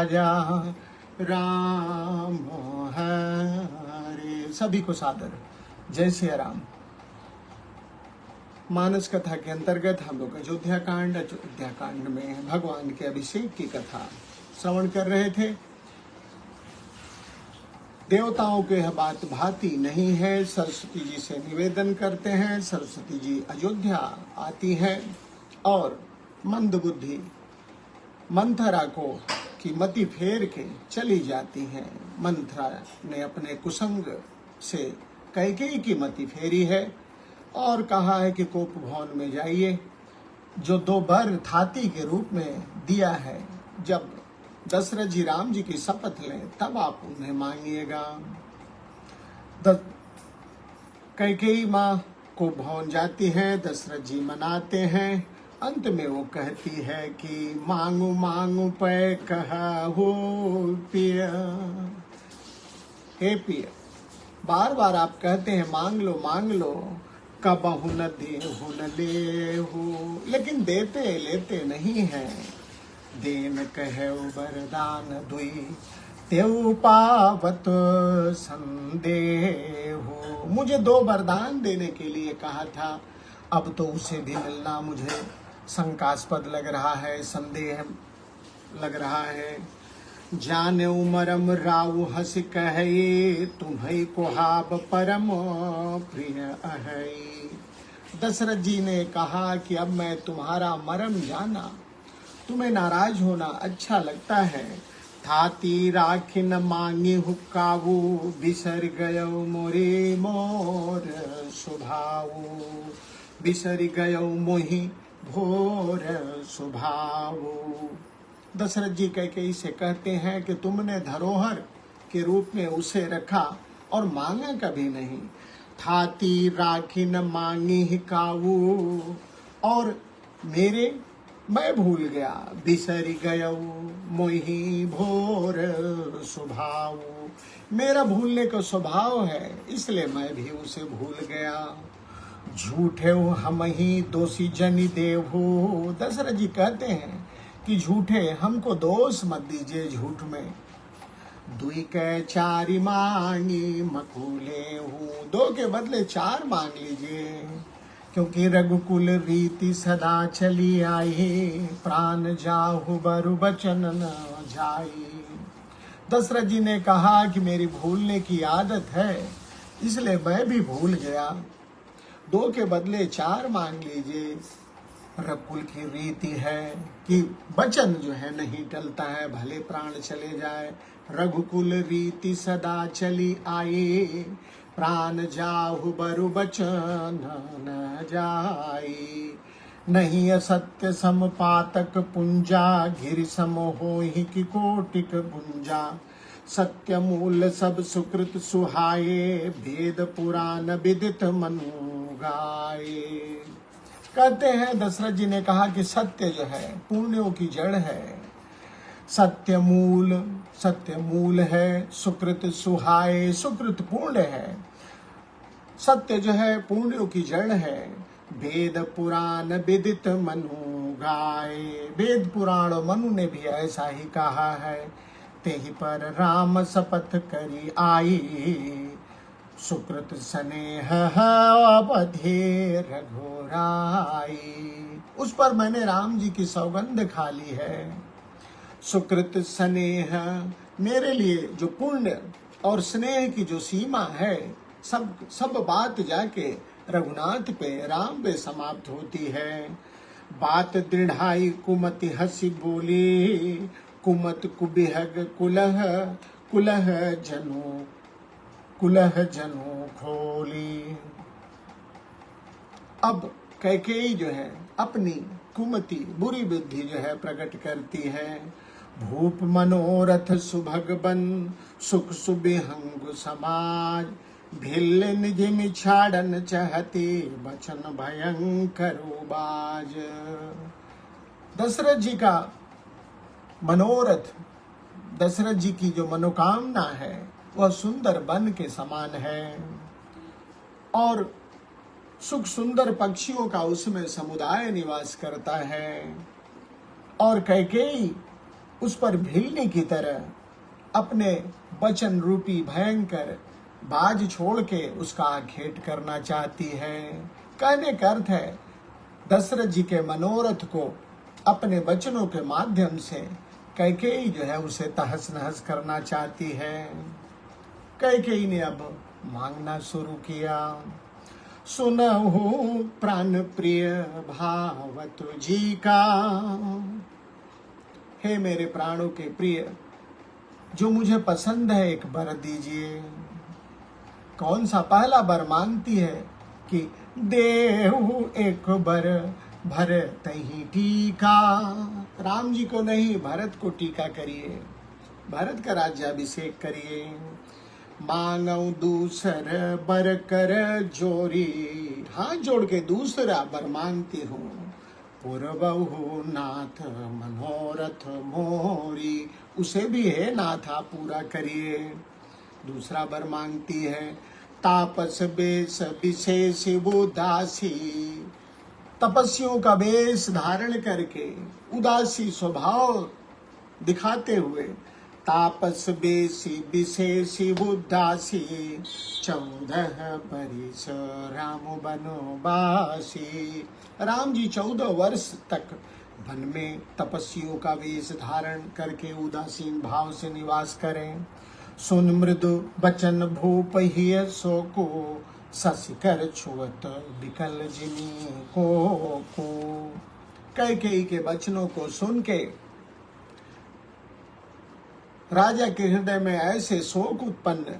राजा राम हरे। सभी को सादर जय सिया राम। मानस कथा के अंतर्गत हम लोग अयोध्या कांड में भगवान के अभिषेक की कथा श्रवण कर रहे थे। देवताओं के यह बात भाती नहीं है। सरस्वती जी से निवेदन करते हैं। सरस्वती जी अयोध्या आती हैं और मंदबुद्धि मंथरा को की मति फेर के चली जाती हैं। मंथरा ने अपने कुसंग से कैकेयी की मति फेरी है और कहा है कि कोप भवन में जाइए, जो 2 वर थाती के रूप में दिया है, जब दशरथ जी राम जी की शपथ लें तब आप उन्हें मांगिएगा। कैकेयी माँ को भवन जाती हैं, दशरथ जी मनाते हैं। अंत में वो कहती है कि मांगू मांगू पे कहा हो पिया। हे पिया, बार बार आप कहते हैं मांग लो, कबहु न देहु न लेहु, लेकिन देते लेते नहीं हैं। देन कहे वरदान दुई तेऊ पावत संदेहु। मुझे 2 वरदान देने के लिए कहा था, अब तो उसे भी मिलना मुझे शंकास्पद लग रहा है, संदेह लग रहा है। जाने उमरम राउ हस कहे, तुम्हें कुहाब परम प्रिय अहै। दशरथ जी ने कहा कि अब मैं तुम्हारा मरम जाना, तुम्हें नाराज होना अच्छा लगता है। थाती राखिन मांगी हुक्कावू, बिसर गयो मोरे मोर स्वभावू। बिसर गयो मोहि भोर स्वभावू। दशरथ जी कैकेयी से कहते हैं कि तुमने धरोहर के रूप में उसे रखा और मांगा कभी नहीं। थाती राखिन मांगी हिकावू, और मैं भूल गया। बिसरी गयो मोहि भोर स्वभाव, मेरा भूलने का स्वभाव है, इसलिए मैं भी उसे भूल गया। झूठे हम ही दोषी जनि देवो। दशरथ जी कहते हैं कि झूठे, हमको दोष मत दीजिए झूठ में। दुई के 4 मांगी मकुले हूँ, 2 के बदले 4 मांग लीजिए, क्योंकि रघुकुल रीति सदा चली आई। प्राण जाहु बरु बचन न जाई। दशरथ जी ने कहा कि मेरी भूलने की आदत है, इसलिए मैं भी भूल गया। 2 के बदले 4 मांग लीजिए। रघुकुल की रीति है कि वचन जो है नहीं टलता है, भले प्राण चले जाए। रघुकुल रीति सदा चली आई, प्राण जाहु बरु बचन न जाई। नहीं असत्य समपातक पुंजा, घिर सम होहि कि कोटिक गुंजा। सत्य मूल सब सुकृत सुहाये, वेद पुराण विदित मनु गाये। कहते हैं दशरथ जी ने कहा कि सत्य जो है पुण्यों की जड़ है। सत्य मूल है, सुकृत सुहाय, सुकृत पुण्य है। सत्य जो है पुण्यों की जड़ है। वेद पुराण विदित मनु गाय, वेद पुराण मनु ने भी ऐसा ही कहा है। तेहि पर राम शपथ करी आई, सुकृत स्नेह अवधि रघुराई। उस पर मैंने राम जी की सौगंध खा ली है। सुकृत स्नेह, मेरे लिए जो पुण्य और स्नेह की जो सीमा है, सब बात जाके रघुनाथ पे, राम पे समाप्त होती है। बात दृढ़ाई कुमति हंसी बोली, कुमत कुबिहग कुलह जनो खोली। अब कैकेयी जो है अपनी कुमति बुरी बुद्धि जो है प्रकट करती है। भूप मनोरथ सुभगबन, सुख सुबिहंग समाज। भिल्ल निजिम छाड़न चाहते, बचन भयंकर बाज। दशरथ जी का मनोरथ, दशरथ जी की जो मनोकामना है वह सुंदर वन के समान है और सुख सुंदर पक्षियों का उसमें समुदाय निवास करता है। और कैकेयी उस पर भिलने की तरह अपने वचन रूपी भयंकर बाज छोड़ के उसका घेट करना चाहती है। कहने का अर्थ है दशरथ जी के मनोरथ को अपने वचनों के माध्यम से कैकेयी जो है उसे तहस नहस करना चाहती है। कैकेयी ने अब मांगना शुरू किया, सुनहु प्राण प्रिय भावत जी का। हे मेरे प्राणों के प्रिय, जो मुझे पसंद है एक वर दीजिए। कौन सा? पहला वर मांगती है कि देहु एक वर भरत ही टीका। राम जी को नहीं, भरत को टीका करिए, भरत का राज्याभिषेक करिए। मांगऊ दूसर बर कर जोरी, हाथ जोड़ के दूसरा वर मांगती हूँ। पूर्वहु नाथ मनोरथ मोरी, उसे भी है नाथ आप पूरा करिए। दूसरा वर मांगती है, तापस बेस विशेष उदासी। तपस्वियों का वेश धारण करके उदासी स्वभाव दिखाते हुए तापस बेसी विशेषी उदासी। 14 बरिस राम बनवासी। राम जी 14 वर्ष तक वन में तपस्वियों का वेश धारण करके उदासीन भाव से निवास करें। सुन मृदु बचन भूप ही सो को, शशिकर छुअत विकल जिनी को। कैकेयी के वचनों को सुन के राजा के हृदय में ऐसे शोक उत्पन्न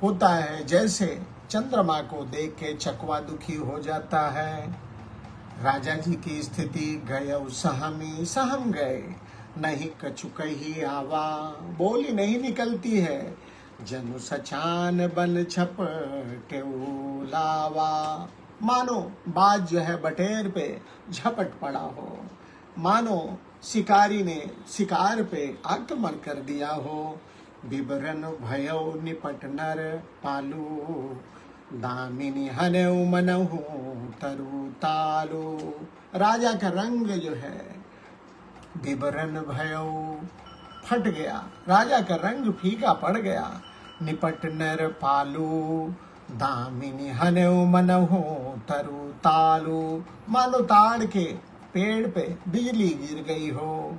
होता है जैसे चंद्रमा को देख के चकवा दुखी हो जाता है। राजा जी की स्थिति गय सहम गए, नहीं कछु कही आवा, बोली नहीं निकलती है। जनु सचान बन छप लावा, मानो बाज जो है बटेर पे झपट पड़ा हो, मानो शिकारी ने शिकार पे आक्रमण कर दिया हो। विवरण भयो निपट नर पालू, दामिनी हनऊ मनहु तरु तालू। राजा का रंग जो है विवरण भयो फट गया, राजा का रंग फीका पड़ गया। निपट नर पालू, दामिनी हनऊ मनहु तरु तालू, मानो ताड़ के पेड़ पे बिजली गिर गई हो।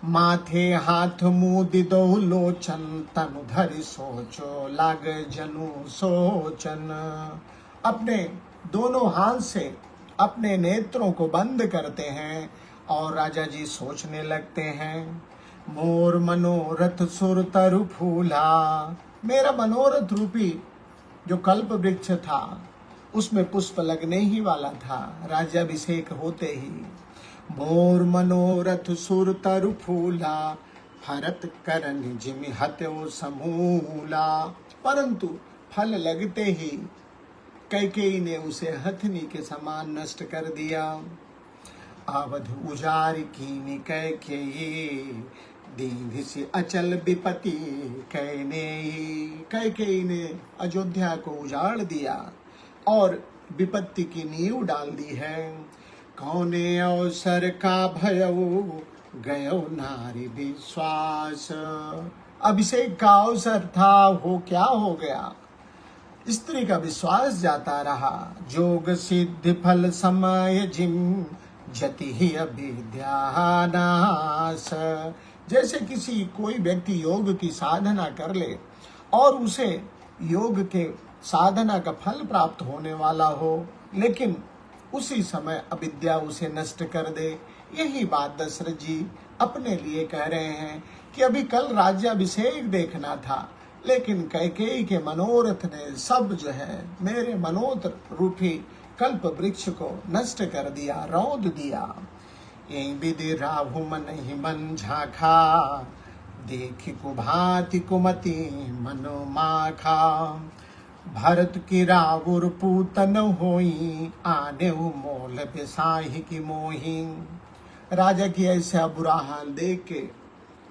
माथे हाथ मुदि दो लोचन, तनु धरि सोचो लाग जनु सोचन। अपने दोनों हाथ से अपने नेत्रों को बंद करते हैं और राजा जी सोचने लगते हैं। मोर मनोरथ सुर तरु फूला, मेरा मनोरथ रूपी जो कल्प वृक्ष था उसमें पुष्प लगने ही वाला था राज्याभिषेक होते ही। मोर मनोरथ सुर तरु फूला, भरत करन जिमि हत्यो समूला। परंतु फल लगते ही कैकेयी ने उसे हथनी के समान नष्ट कर दिया। अवध उजारि कीनि कैकेयी, दीन से अचल विपत्ति कहनेयी। कैकेयी ने अयोध्या को उजाड़ दिया और विपत्ति की नींव डाल दी है। कौने अवसर का भयऊ, गयो नारी विश्वास। अभिषेक का अवसर था, वो क्या हो गया? स्त्री का विश्वास जाता रहा। जोग सिद्धि फल समय जिम, जति ही अविद्या नाश। जैसे किसी कोई व्यक्ति योग की साधना कर ले और उसे योग के साधना का फल प्राप्त होने वाला हो, लेकिन उसी समय अविद्या उसे नष्ट कर दे। यही बात दशरथ जी अपने लिए कह रहे हैं कि अभी कल राज्याभिषेक देखना था, लेकिन कैकेयी के मनोरथ ने सब जो है मेरे मनोरथ रूपी कल्प वृक्ष को नष्ट कर दिया, रौंद दिया। यही विधि राहु मन ही मन झाखा, देखी कुभाति कुमति मनो माखा। भरत की रावुर पूतन होई, आने मोल बेसाही की मोही। राजा की ऐसा बुरा हाल देख के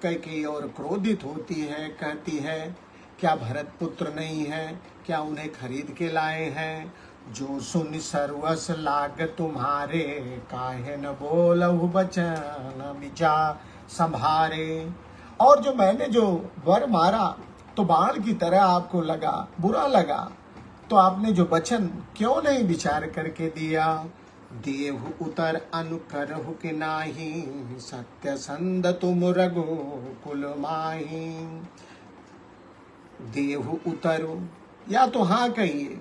कैकेयी और क्रोधित होती है, कहती है क्या भरत पुत्र नहीं है? क्या उन्हें खरीद के लाए हैं? जो सुन सर्वस लाग तुम्हारे, काहे न बोलहु बचन विचार संभारे। और जो मैंने जो वर मारा तो बाण की तरह आपको लगा, बुरा लगा, तो आपने जो वचन क्यों नहीं विचार करके दिया। देहु उतर अनुकरहु कि नाही, सत्य संध तुम रघुकुल माही। देहु उतरो, या तो हाँ कहिए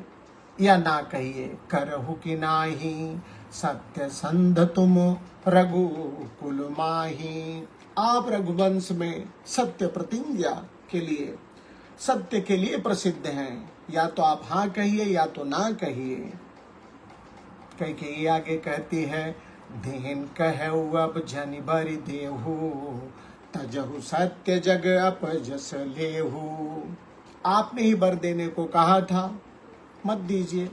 या ना कहिए, करहु कि नाही, सत्य संध तुम रघुकुल माही। आप रघुवंश में सत्य प्रतिज्ञा के लिए, सत्य के लिए प्रसिद्ध हैं। या तो आप हाँ कहिए या तो ना कहिए। कैकेयी आगे कहती है, देहन कहु अब जनि बरि देहु, तजहु सत्य जग अपजस लेहु। आपने ही बर देने को कहा था, मत दीजिए,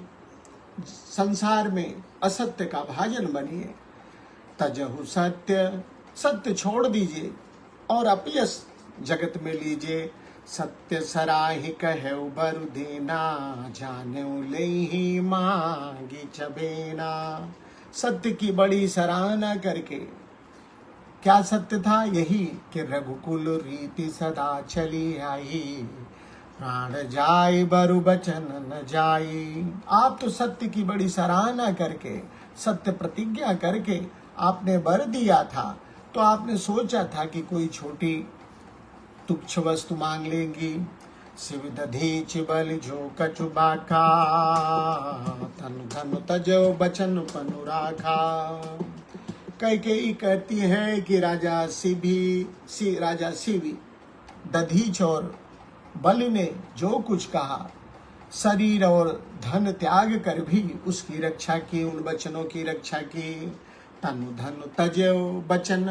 संसार में असत्य का भाजन बनिए। तजहु सत्य, सत्य छोड़ दीजिए और अपयस जगत में लीजिए। सत्य सराहि कहु बरु देना, जानेउ लेहि मांगी चबेना। सत्य की बड़ी सराहना करके, क्या सत्य था? यही कि रघुकुल रीति सदा चली आई, प्राण जाय बरु बचन न जाई। आप तो सत्य की बड़ी सराहना करके, सत्य प्रतिज्ञा करके आपने वर दिया था, तो आपने सोचा था कि कोई छोटी तुच्छ वस्तु मांग लेंगी। शिव दधीच बल जो कछु बाका, तनु धनु तजो बचन पनु राखा। कैकेयी कहती है कि राजा शिवी दधीच और बलि ने जो कुछ कहा, शरीर और धन त्याग कर भी उसकी रक्षा की, उन वचनों की रक्षा की। तनु धनु तजो बचन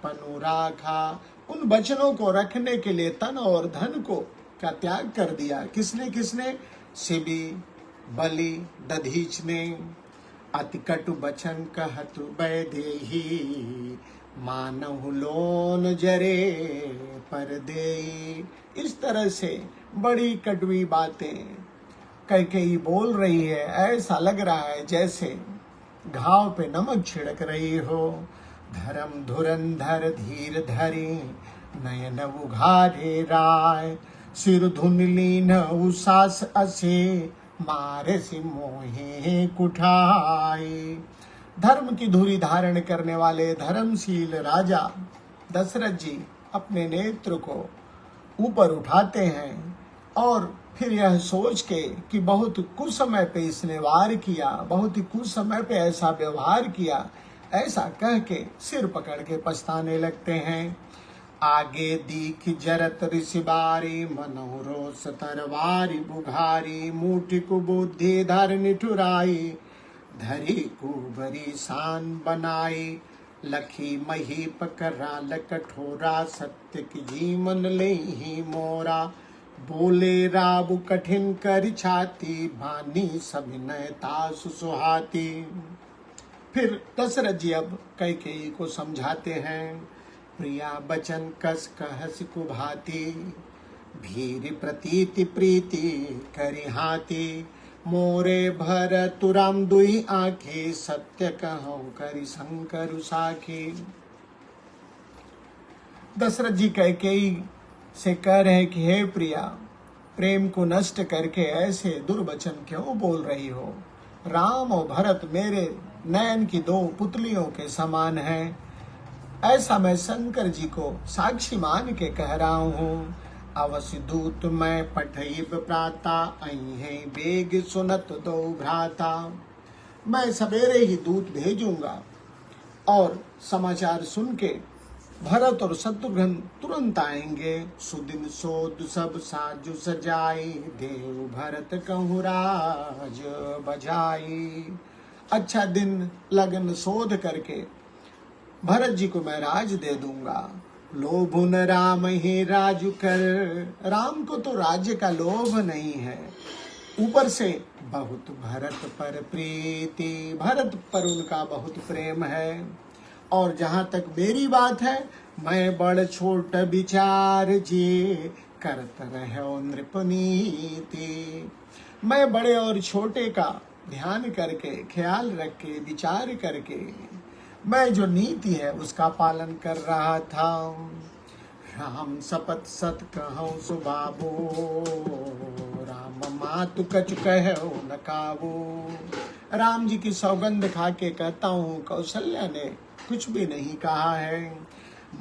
पनु राखा। उन वचनों को रखने के लिए तन और धन को का त्याग कर दिया। किसने किसने? शिवी, बलि, दधीच ने। अति कटु बचन कहतु वैदेही, मानहु लोन जरे पर देई। इस तरह से बड़ी कटुई बातें कैकेयी बोल रही है। ऐसा लग रहा है जैसे घाव पे नमक छिड़क रही हो। धर्म धुरंधर धीर धरी, नयन उघारे राय। सिर धुन लीन उसास असे, मारे से मोहे कुठाई। धर्म की धुरी धारण करने वाले धर्मशील राजा दशरथ जी अपने नेत्र को ऊपर उठाते हैं और फिर यह सोच के कि बहुत कुछ समय पे इसने वार किया, बहुत ही कुछ समय पे ऐसा व्यवहार किया, ऐसा कह के सिर पकड़ के पछताने लगते हैं। आगे दीख जरत ऋषि बारी, मनोरोस तरवारी बुघारी। मुठि कुबुद्धि धर निठुराई, धरी कुबरी शान बनाई। लखी महीप कराल कठोरा, सत्य की जीवन ले ही मोरा। बोले राबु कठिन कर छाती, भानी सविनय तासु सुहाती। फिर दशरथ जी अब कैकेयी को समझाते हैं। प्रिया बचन कस कहस कुभाती, भीर प्रतीति प्रीति करि हाथी। मोरे भरतुराम दुई आँखी, सत्य कहूँ करि शंकर साखी। दशरथ जी कैकेयी से कह रहे हैं कि हे प्रिया, प्रेम को नष्ट करके ऐसे दुर्वचन क्यों बोल रही हो। राम और भरत मेरे नयन की दो पुतलियों के समान हैं। ऐसा मैं शंकर जी को साक्षी मान के कह रहा हूँ। अवश्य दूत मैं पठइब प्राता, अइहे बेग सुनत दो भ्राता। मैं सवेरे ही दूत भेजूंगा और समाचार सुन के भरत और शत्रुघ्न तुरंत आएंगे। सुदिन सोद सब साजु सजाई, देव भरत कहूँ राज बजाई। अच्छा दिन लगन शोध करके भरत जी को मैं राज दे दूंगा। लोभुन राम ही राजु कर, राम को तो राज्य का लोभ नहीं है, ऊपर से बहुत भरत पर प्रीति, भरत पर उनका बहुत प्रेम है। और जहां तक मेरी बात है, मैं बड़ छोट विचार जी, करत रहो नृपनीति। मैं बड़े और छोटे का ध्यान करके, ख्याल रख के, विचार करके मैं जो नीति है उसका पालन कर रहा था। राम सपत सत कहूँ सुबाबो, राम मातु कछु कहो न काबू। राम जी की सौगंध खा के कहता हूँ, कौशल्या ने कुछ भी नहीं कहा है।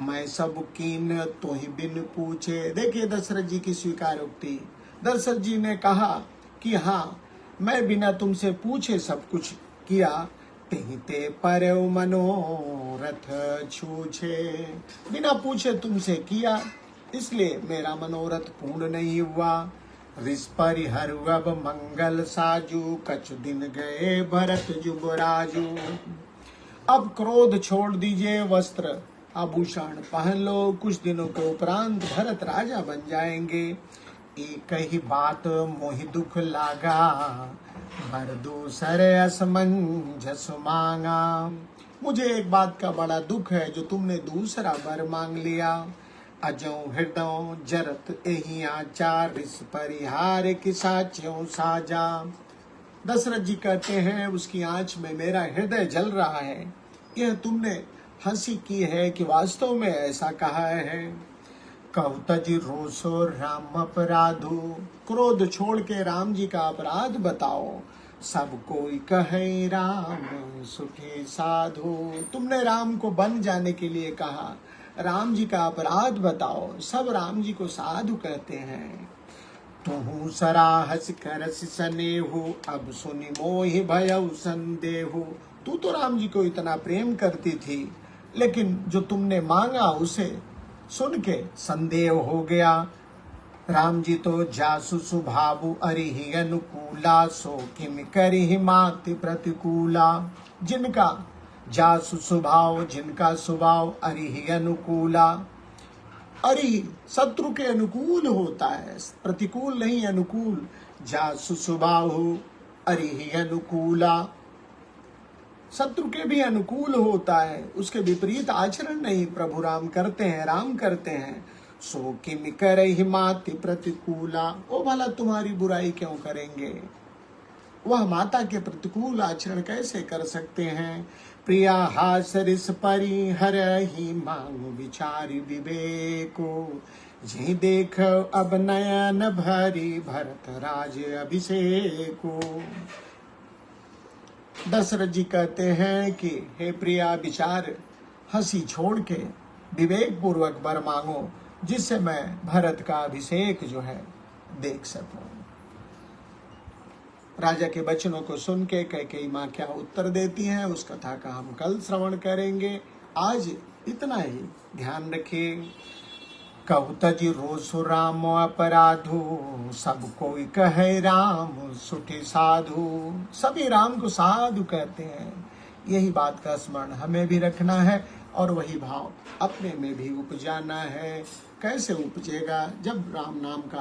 मैं सब कीन तो ही बिन पूछे। देखिए दशरथ जी की स्वीकारोक्ति। दशरथ जी ने कहा कि हाँ, मैं बिना तुमसे पूछे सब कुछ किया। ते पर मनोरथ छूछे, बिना पूछे तुमसे किया, इसलिए मेरा मनोरथ पूर्ण नहीं हुआ। रिस परिहर अब मंगल साजू, कछु दिन गए भरत जुबराजू। अब क्रोध छोड़ दीजिए, वस्त्र आभूषण पहन लो। कुछ दिनों के उपरांत भरत राजा बन जाएंगे। एक ही बात मोहि दुख लागा, बर दूसर असमंजस मांगा। मुझे एक बात का बड़ा दुख है, जो तुमने दूसरा वर मांग लिया। अजो हृदय जरत एहि आचार, इस परिहार की साच्यों साजा। दशरथ जी कहते हैं, उसकी आंच में मेरा हृदय जल रहा है। यह तुमने हंसी की है कि वास्तव में ऐसा कहा है। कौतजी रोसो राम अपराधो, क्रोध छोड़ के राम जी का अपराध बताओ। सब कोई कहे राम सुखी साधु, तुमने राम को बन जाने के लिए कहा। राम जी का अपराध बताओ। सब राम जी को साधु कहते हैं। तुहु सराहस करस सनेहु, अब सुनि मोहि भयउ संदेहु। तू तो राम जी को इतना प्रेम करती थी, लेकिन जो तुमने मांगा उसे सुन के संदेह हो गया। राम जी तो जासु सुभावु अरिहि अनुकूला, सो किम करिहि माति प्रतिकूला। जिनका जासु स्वभाव, जिनका स्वभाव अरिहि अनुकूला। अरि शत्रु के अनुकूल होता है, प्रतिकूल नहीं, अनुकूल। जासु स्वभाव अरिहि अनुकूला, शत्रु के भी अनुकूल होता है, उसके विपरीत आचरण नहीं प्रभु राम करते हैं, राम करते हैं। सो किम करहि माति प्रतिकूला, ओ भला तुम्हारी बुराई क्यों करेंगे। वह माता के प्रतिकूल आचरण कैसे कर सकते हैं। प्रिया हासरिस परिहर ही मांग विचारी विवेको, जी देख अब नयन भरी भरत राज अभिषेको। दशरथ जी कहते हैं कि हे प्रिया, विचार हंसी छोड़ के विवेक पूर्वक वर मांगो, जिससे मैं भरत का अभिषेक जो है देख सकूं। राजा के वचनों को सुन के कैकेयी माँ क्या उत्तर देती हैं, उस कथा का हम कल श्रवण करेंगे। आज इतना ही, ध्यान रखिए। कहुतजी रोसु राम अपराधु, सब कोई कहे राम सुठी साधु। सभी राम को साधु कहते हैं। यही बात का स्मरण हमें भी रखना है, और वही भाव अपने में भी उपजाना है। कैसे उपजेगा, जब राम नाम का